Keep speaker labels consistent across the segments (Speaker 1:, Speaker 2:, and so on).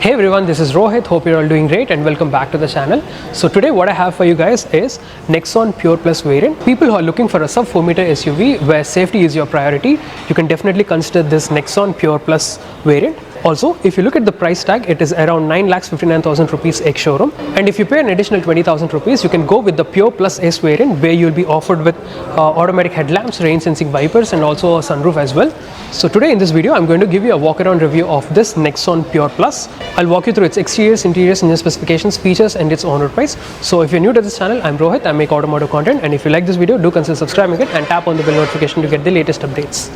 Speaker 1: Hey everyone, this is Rohit. Hope you're all doing great and welcome back to the channel. So today what I have for you guys is Nexon Pure Plus variant. People who are looking for a sub 4 meter SUV where safety is your priority, you can definitely consider this Nexon Pure Plus variant. Also, if you look at the price tag, it is around 9,59,000 rupees ex-showroom. And if you pay an additional 20,000 rupees, you can go with the Pure Plus S variant where you'll be offered with automatic headlamps, rain sensing wipers and also a sunroof as well. So today in this video, I'm going to give you a walk-around review of this Nexon Pure Plus. I'll walk you through its exteriors, interiors, engine specifications, features and its on-road price. So if you're new to this channel, I'm Rohit. I make automotive content, and if you like this video, do consider subscribing it and tap on the bell notification to get the latest updates.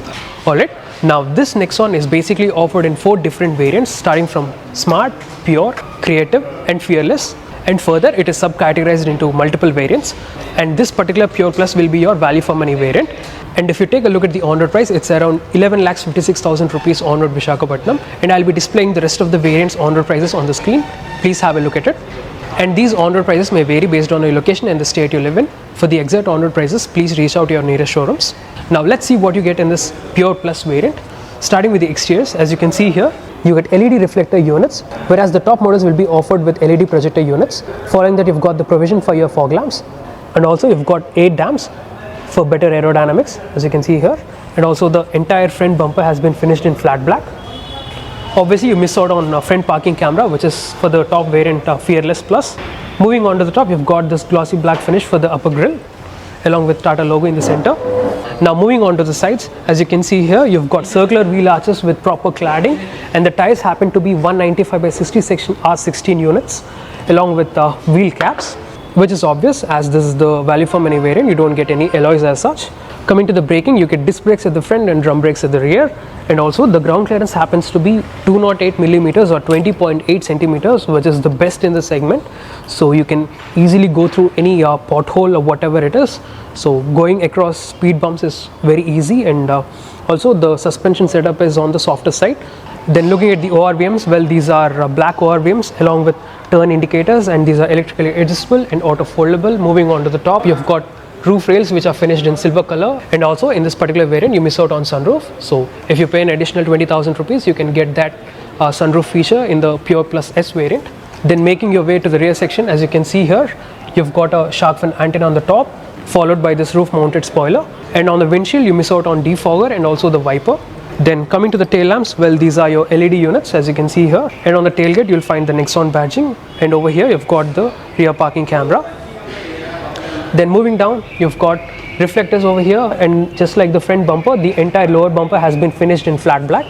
Speaker 1: Alright, now this Nexon is basically offered in 4 different variants, starting from Smart, Pure, Creative and Fearless. And further, it is subcategorized into multiple variants, and this particular Pure Plus will be your value for money variant. And if you take a look at the on-road price, it's around 11,56,000 rupees on-road Visakhapatnam, and I'll be displaying the rest of the variants on-road prices on the screen. Please have a look at it. And these on-road prices may vary based on your location and the state you live in. For the exact on-road prices, please reach out to your nearest showrooms. Now let's see what you get in this Pure Plus variant. Starting with the exteriors, as you can see here, you get LED reflector units, whereas the top models will be offered with LED projector units. Following that, you've got the provision for your fog lamps, and also you've got 8 damps for better aerodynamics, as you can see here. And also the entire front bumper has been finished in flat black. Obviously you miss out on front parking camera, which is for the top variant Fearless Plus. Moving on to the top, you've got this glossy black finish for the upper grille, along with Tata logo in the center. Now moving on to the sides, as you can see here, you've got circular wheel arches with proper cladding, and the tires happen to be 195/60 section R16 units, along with wheel caps, which is obvious as this is the value for money variant. You don't get any alloys as such. Coming to the braking, you get disc brakes at the front and drum brakes at the rear, and also the ground clearance happens to be 208 millimeters or 20.8 centimeters, which is the best in the segment. So you can easily go through any pothole or whatever it is. So going across speed bumps is very easy, and also the suspension setup is on the softer side. Then looking at the ORVMs, well, these are black ORVMs along with turn indicators, and these are electrically adjustable and auto foldable. Moving on to the top, you've got roof rails which are finished in silver color, and also in this particular variant you miss out on sunroof. So if you pay an additional 20,000 rupees, you can get that sunroof feature in the Pure Plus S variant. Then making your way to the rear section, as you can see here, you've got a shark fin antenna on the top, followed by this roof mounted spoiler, and on the windshield you miss out on defogger and also the wiper. Then coming to the tail lamps, well, these are your LED units, as you can see here, and on the tailgate you'll find the Nexon badging, and over here you've got the rear parking camera. Then moving down, you've got reflectors over here, and just like the front bumper, the entire lower bumper has been finished in flat black.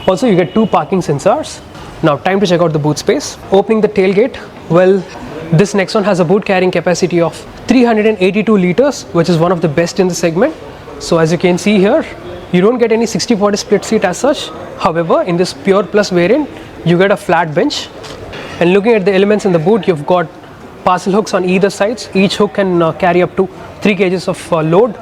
Speaker 1: Also you get 2 parking sensors. Now time to check out the boot space. Opening the tailgate, well, this Nexon has a boot carrying capacity of 382 liters, which is one of the best in the segment. So as you can see here, you don't get any 60/40 split seat as such. However, in this Pure Plus variant, you get a flat bench. And looking at the elements in the boot, you've got parcel hooks on either sides. Each hook can carry up to 3 kgs of load.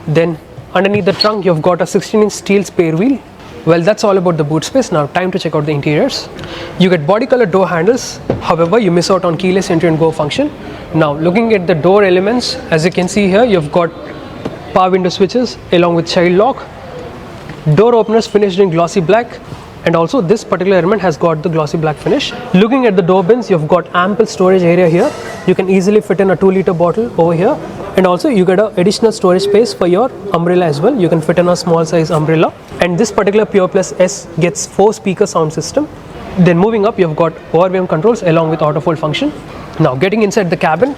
Speaker 1: Then underneath the trunk, you've got a 16-inch steel spare wheel. Well, that's all about the boot space. Now time to check out the interiors. You get body color door handles. However, you miss out on keyless entry and go function. Now looking at the door elements, as you can see here, you've got power window switches along with child lock, door openers finished in glossy black, and also this particular element has got the glossy black finish. Looking at the door bins, you've got ample storage area here. You can easily fit in a 2-liter bottle over here, and also you get an additional storage space for your umbrella as well. You can fit in a small size umbrella, and this particular Pure Plus S gets 4-speaker sound system. Then moving up, you've got ORVM controls along with auto fold function. Now getting inside the cabin,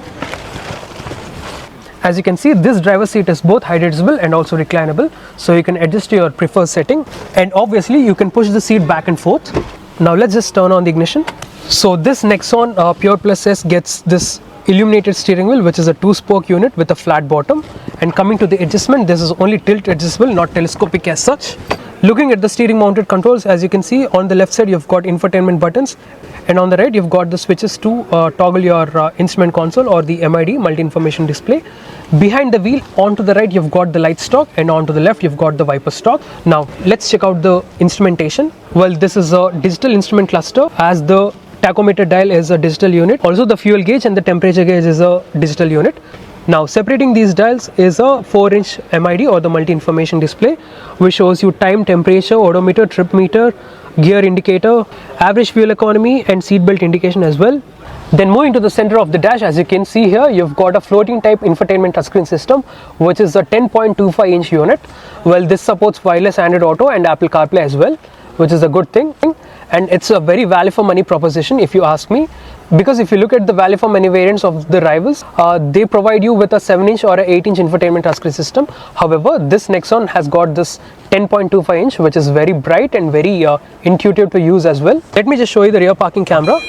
Speaker 1: as you can see, this driver's seat is both height adjustable and also reclinable, so you can adjust to your preferred setting, and obviously you can push the seat back and forth. Now let's just turn on the ignition. So this Nexon Pure Plus S gets this illuminated steering wheel, which is a 2-spoke unit with a flat bottom. And coming to the adjustment, this is only tilt adjustable, not telescopic as such. Looking at the steering mounted controls, as you can see, on the left side you've got infotainment buttons, and on the right you've got the switches to toggle your instrument console or the MID, multi information display. Behind the wheel, onto the right you've got the light stock, and onto the left you've got the wiper stock. Now let's check out the instrumentation. Well, this is a digital instrument cluster, as the tachometer dial is a digital unit. Also the fuel gauge and the temperature gauge is a digital unit. Now separating these dials is a 4-inch MID or the multi information display, which shows you time, temperature, odometer, trip meter, gear indicator, average fuel economy and seat belt indication as well. Then moving to the center of the dash, as you can see here, you've got a floating type infotainment touchscreen system, which is a 10.25 inch unit. Well, this supports wireless Android Auto and Apple CarPlay as well, which is a good thing. And it's a very value for money proposition if you ask me, because if you look at the value for money variants of the rivals, they provide you with a 7-inch or a 8-inch infotainment touchscreen system. However, this Nexon has got this 10.25 inch, which is very bright and very intuitive to use as well. Let me just show you the rear parking camera.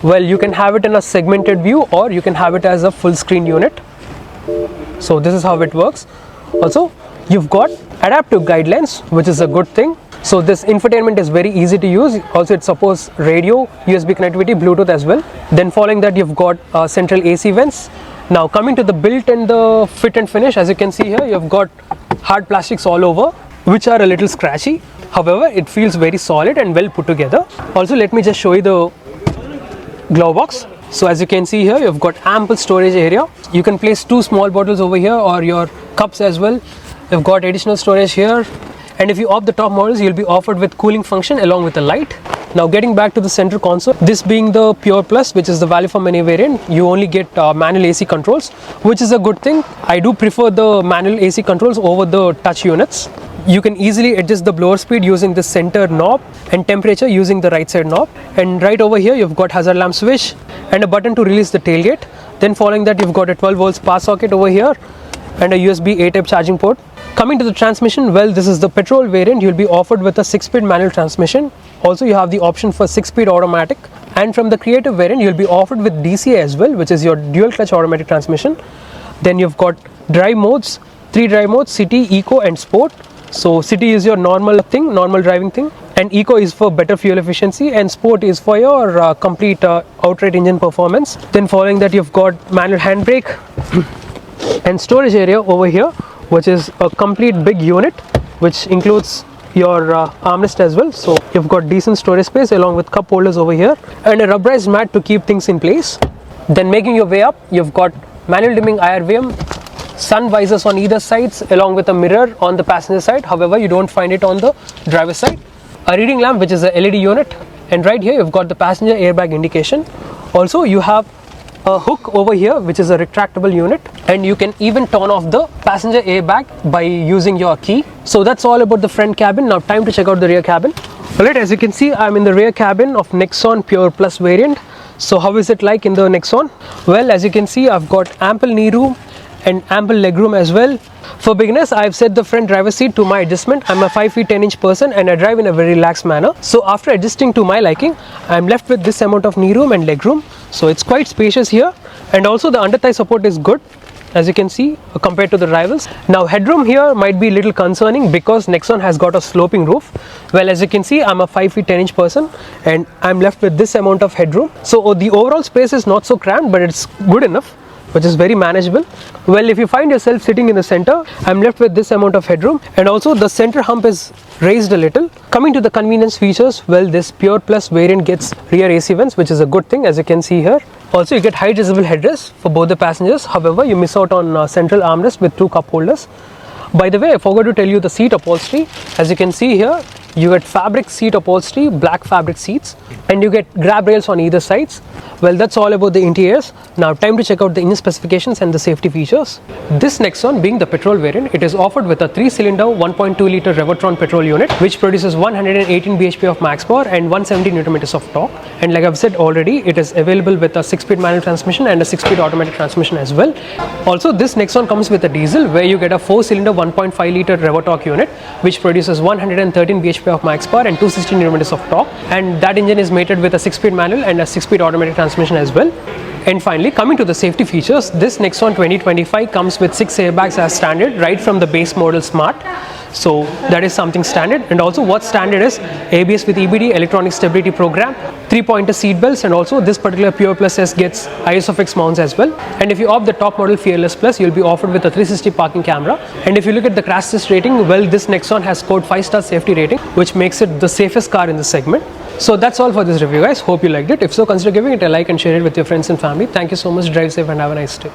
Speaker 1: Well, you can have it in a segmented view or you can have it as a full screen unit. So this is how it works. Also, you've got adaptive guidelines, which is a good thing. So this infotainment is very easy to use. Also, it supports radio, USB connectivity, Bluetooth as well. Then following that, you've got central AC vents. Now coming to the build and the fit and finish, as you can see here, you've got hard plastics all over, which are a little scratchy. However, it feels very solid and well put together. Also, let me just show you the glove box. So as you can see here, you've got ample storage area. You can place 2 small bottles over here or your cups as well. You've got additional storage here. And if you opt the top models, you'll be offered with cooling function along with a light. Now getting back to the center console, this being the Pure Plus, which is the value for money variant, you only get manual AC controls, which is a good thing. I do prefer the manual AC controls over the touch units. You can easily adjust the blower speed using the center knob and temperature using the right side knob. And right over here, you've got hazard lamp switch and a button to release the tailgate. Then following that, you've got a 12 volts power socket over here and a USB A type charging port. Coming to the transmission, well, this is the petrol variant. You'll be offered with a 6-speed manual transmission. Also, you have the option for 6-speed automatic. And from the creative variant, you'll be offered with DCA as well, which is your dual clutch automatic transmission. Then you've got drive modes, 3 drive modes, city, eco and sport. So city is your normal thing, normal driving thing, and eco is for better fuel efficiency, and sport is for your complete outright engine performance. Then following that, you've got manual handbrake and storage area over here, which is a complete big unit, which includes your armrest as well. So you've got decent storage space along with cup holders over here and a rubberized mat to keep things in place. Then making your way up, you've got manual dimming IRVM, sun visors on either sides along with a mirror on the passenger side. However, you don't find it on the driver's side. A reading lamp, which is a LED unit, and right here you've got the passenger airbag indication. Also, you have a hook over here, which is a retractable unit, and you can even turn off the passenger airbag by using your key. So that's all about the front cabin. Now time to check out the rear cabin. Alright, as you can see, I'm in the rear cabin of Nexon Pure Plus variant. So how is it like in the Nexon? Well, as you can see, I've got ample knee room and ample legroom as well. For beginners, I've set the front driver's seat to my adjustment. I'm a 5 feet 10 inch person and I drive in a very relaxed manner. So after adjusting to my liking, I'm left with this amount of knee room and legroom. So it's quite spacious here, and also the under thigh support is good, as you can see, compared to the rivals. Now headroom here might be a little concerning because Nexon has got a sloping roof. Well, as you can see, I'm a 5 feet 10 inch person and I'm left with this amount of headroom. So the overall space is not so cramped, but it's good enough, which is very manageable. Well, if you find yourself sitting in the center, I'm left with this amount of headroom, and also the center hump is raised a little. Coming to the convenience features, well, this Pure Plus variant gets rear AC vents, which is a good thing, as you can see here. Also, you get high adjustable headrests for both the passengers. However, you miss out on central armrest with 2 cup holders. By the way, I forgot to tell you the seat upholstery. As you can see here, you get fabric seat upholstery, black fabric seats, and you get grab rails on either sides. Well, that's all about the interiors. Now time to check out the engine specifications and the safety features. This Nexon, being the petrol variant, it is offered with a 3-cylinder 1.2 litre Revertron petrol unit, which produces 118 bhp of max power and 170 Nm of torque. And like I've said already, it is available with a 6-speed manual transmission and a 6-speed automatic transmission as well. Also, this Nexon comes with a diesel, where you get a 4-cylinder 1.5 litre Revertorque unit, which produces 113 bhp of max power and 260 Nm of torque, and that engine is mated with a 6-speed manual and a 6-speed automatic transmission as well. And finally, coming to the safety features, this Nexon 2025 comes with 6 airbags as standard, right from the base model Smart. So that is something standard. And also what's standard is ABS with EBD, electronic stability program, 3-pointer seat belts, and also this particular Pure Plus S gets ISOFIX mounts as well. And if you opt the top model Fearless Plus, you'll be offered with a 360 parking camera. And if you look at the crash test rating, well, this Nexon has scored 5-star safety rating, which makes it the safest car in the segment. So that's all for this review, guys. Hope you liked it. If so, consider giving it a like and share it with your friends and family. Thank you so much. Drive safe and have a nice day.